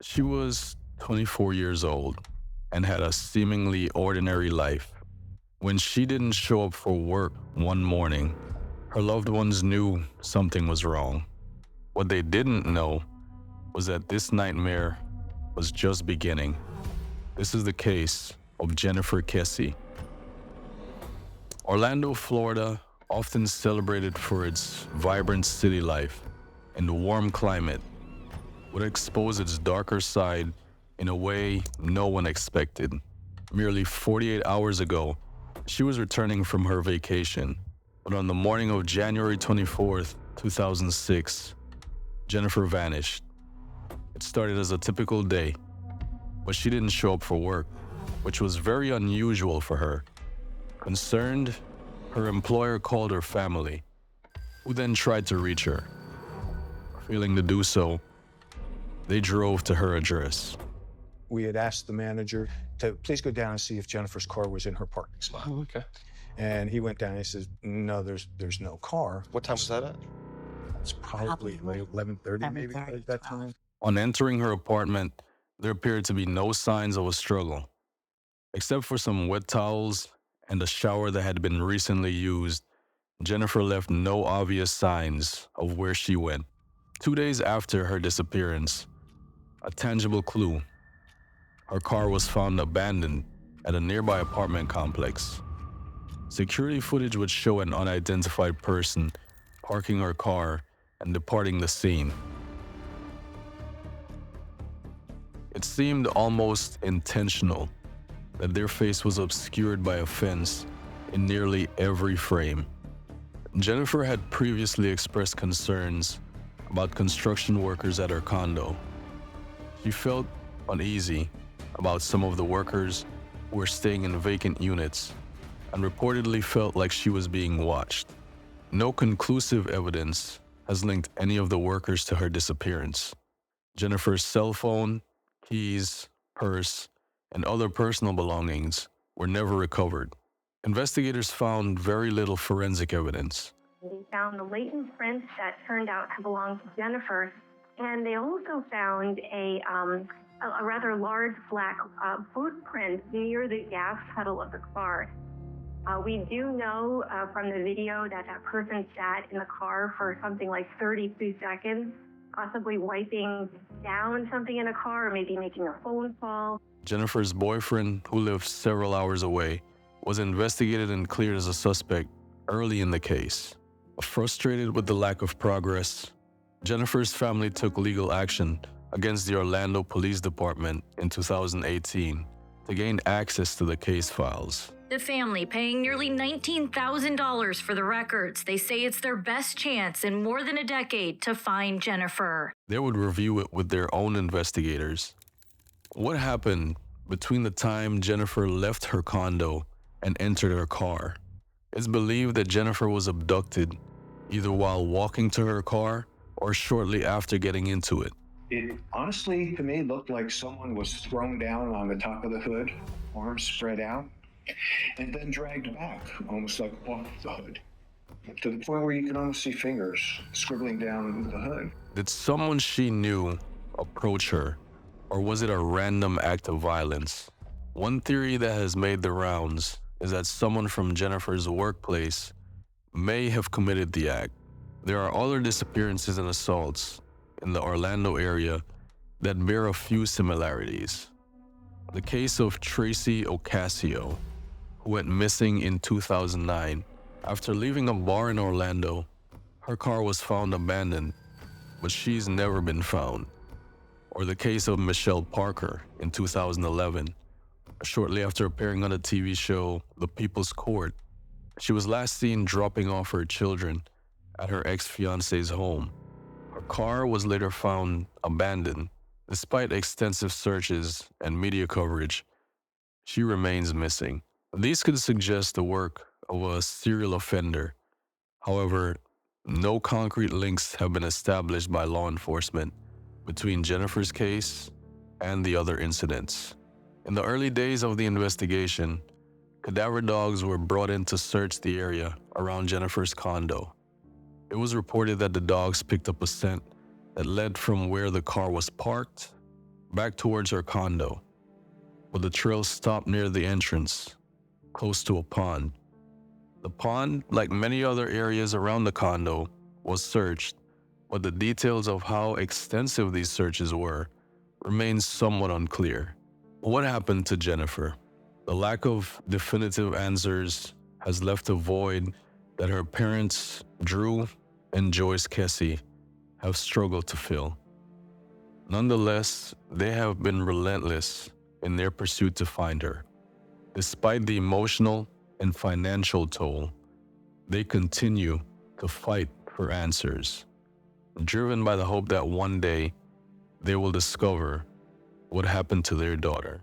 She was 24 years old and had a seemingly ordinary life. When she didn't show up for work one morning, her loved ones knew something was wrong. What they didn't know was that this nightmare was just beginning. This is the case of Jennifer Kesse. Orlando, Florida, often celebrated for its vibrant city life and warm climate, would expose its darker side in a way no one expected. Merely 48 hours ago, she was returning from her vacation, but on the morning of January 24th, 2006, Jennifer vanished. It started as a typical day, but she didn't show up for work, which was very unusual for her. Concerned, her employer called her family, who then tried to reach her. Failing to do so, they drove to her address. We had asked the manager to please go down and see if Jennifer's car was in her parking spot. Oh, okay. And he went down and he says, no, there's no car. What time was that at? It's probably like 11:30 maybe 11:30, at that time. On entering her apartment, there appeared to be no signs of a struggle, except for some wet towels and a shower that had been recently used. Jennifer left no obvious signs of where she went. 2 days after her disappearance, a tangible clue. Her car was found abandoned at a nearby apartment complex. Security footage would show an unidentified person parking her car and departing the scene. It seemed almost intentional that their face was obscured by a fence in nearly every frame. Jennifer had previously expressed concerns about construction workers at her condo. She felt uneasy about some of the workers who were staying in vacant units and reportedly felt like she was being watched. No conclusive evidence has linked any of the workers to her disappearance. Jennifer's cell phone, keys, purse, and other personal belongings were never recovered. Investigators found very little forensic evidence. They found the latent prints that turned out to belong to Jennifer, and they also found a rather large black footprint near the gas pedal of the car. We do know from the video that that person sat in the car for something like 32 seconds, possibly wiping down something in a car or maybe making a phone call. Jennifer's boyfriend, who lived several hours away, was investigated and cleared as a suspect early in the case. Frustrated with the lack of progress, Jennifer's family took legal action against the Orlando Police Department in 2018 to gain access to the case files. The family paying nearly $19,000 for the records. They say it's their best chance in more than a decade to find Jennifer. They would review it with their own investigators. What happened between the time Jennifer left her condo and entered her car? It's believed that Jennifer was abducted either while walking to her car or shortly after getting into it. It honestly, to me, looked like someone was thrown down on the top of the hood, arms spread out, and then dragged back, almost like off the hood, to the point where you can almost see fingers scribbling down the hood. Did someone she knew approach her, or was it a random act of violence? One theory that has made the rounds is that someone from Jennifer's workplace may have committed the act. There are other disappearances and assaults in the Orlando area that bear a few similarities. The case of Tracy Ocasio, who went missing in 2009. After leaving a bar in Orlando, her car was found abandoned, but she's never been found. Or the case of Michelle Parker in 2011. Shortly after appearing on the TV show The People's Court, she was last seen dropping off her children at her ex-fiance's home. Her car was later found abandoned. Despite extensive searches and media coverage, she remains missing. These could suggest the work of a serial offender. However, no concrete links have been established by law enforcement between Jennifer's case and the other incidents. In the early days of the investigation, cadaver dogs were brought in to search the area around Jennifer's condo. It was reported that the dogs picked up a scent that led from where the car was parked back towards her condo, but the trail stopped near the entrance, close to a pond. The pond, like many other areas around the condo, was searched, but the details of how extensive these searches were remains somewhat unclear. What happened to Jennifer? The lack of definitive answers has left a void that her parents, Drew and Joyce Kesse, have struggled to fill. Nonetheless, they have been relentless in their pursuit to find her. Despite the emotional and financial toll, they continue to fight for answers, driven by the hope that one day they will discover what happened to their daughter.